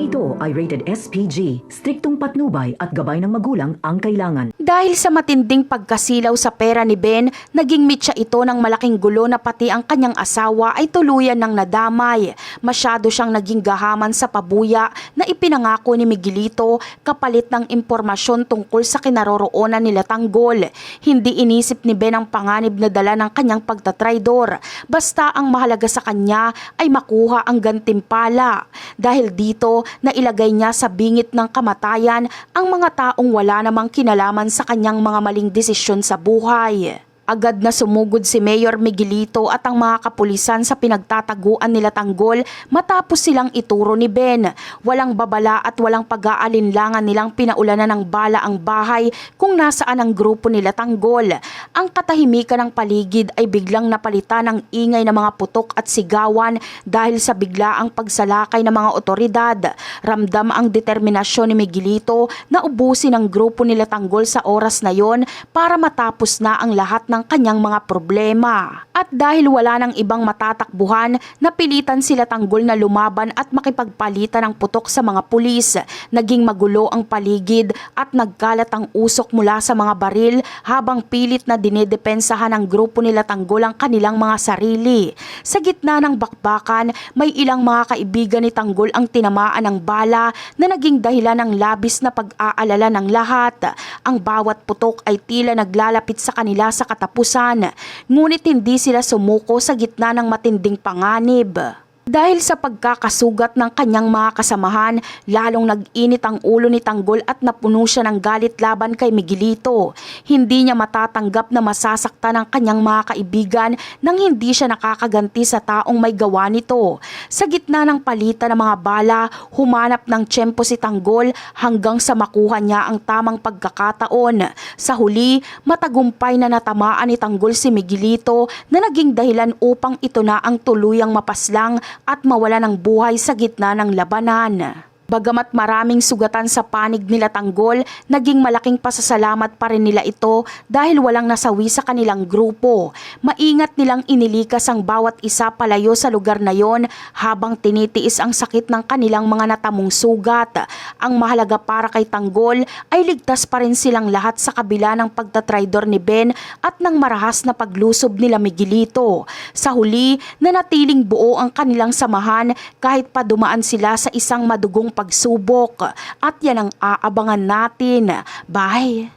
ito ay rated SPG. Striktong patnubay at gabay ng magulang ang kailangan. Dahil sa matinding pagkasilaw sa pera ni Ben, naging mitya ito ng malaking gulo na pati ang kanyang asawa ay tuluyan ng nadamay. Masyado siyang naging gahaman sa pabuya na ipinangako ni Miguelito kapalit ng impormasyon tungkol sa kinaroroonan nila Tanggol. Hindi inisip ni Ben ang panganib na dala ng kanyang pagtatraydor. Basta ang mahalaga sa kanya ay makuha ang gantimpala. Dahil dito, nailagay niya sa bingit ng kamatayan ang mga taong wala namang kinalaman sa kanyang mga maling desisyon sa buhay. Agad na sumugod si Mayor Miguelito at ang mga kapulisan sa pinagtataguan nila Tanggol matapos silang ituro ni Ben. Walang babala at walang pag-aalinlangan nilang pinaulanan ng bala ang bahay kung nasaan ang grupo nila Tanggol. Ang katahimikan ng paligid ay biglang napalitan ng ingay ng mga putok at sigawan dahil sa biglaang pagsalakay ng mga otoridad. Ramdam ang determinasyon ni Miguelito na ubusin ang grupo nila Tanggol sa oras na yon para matapos na ang lahat ng kanyang mga problema. At dahil wala nang ibang matatakbuhan, napilitan sila Tanggol na lumaban at makipagpalitan ng putok sa mga pulis. Naging magulo ang paligid at nagkalat ang usok mula sa mga baril habang pilit na dinedepensahan ng grupo nila Tanggol ang kanilang mga sarili. Sa gitna ng bakbakan, may ilang mga kaibigan ni Tanggol ang tinamaan ng bala na naging dahilan ng labis na pag-aalala ng lahat. Ang bawat putok ay tila naglalapit sa kanila sa katapusan, ngunit hindi sila sumuko sa gitna ng matinding panganib. Dahil sa pagkakasugat ng kanyang mga kasamahan, lalong nag-init ang ulo ni Tanggol at napuno siya ng galit laban kay Miguelito. Hindi niya matatanggap na masasaktan ang kanyang mga kaibigan nang hindi siya nakakaganti sa taong may gawa nito. Sa gitna ng palitan ng mga bala, humanap ng tiyempo si Tanggol hanggang sa makuha niya ang tamang pagkakataon. Sa huli, matagumpay na natamaan ni Tanggol si Miguelito na naging dahilan upang ito na ang tuluyang mapaslang at mawala ng buhay sa gitna ng labanan. Bagamat maraming sugatan sa panig nila Tanggol, naging malaking pasasalamat pa rin nila ito dahil walang nasawi sa kanilang grupo. Maingat nilang inilikas ang bawat isa palayo sa lugar na yon habang tinitiis ang sakit ng kanilang mga natamong sugat. Ang mahalaga para kay Tanggol ay ligtas pa rin silang lahat sa kabila ng pagtatraydor ni Ben at ng marahas na paglusob nila Miguelito. Sa huli, nanatiling buo ang kanilang samahan kahit pa dumaan sila sa isang madugong pagsubok, at yan ang aabangan natin. Bye!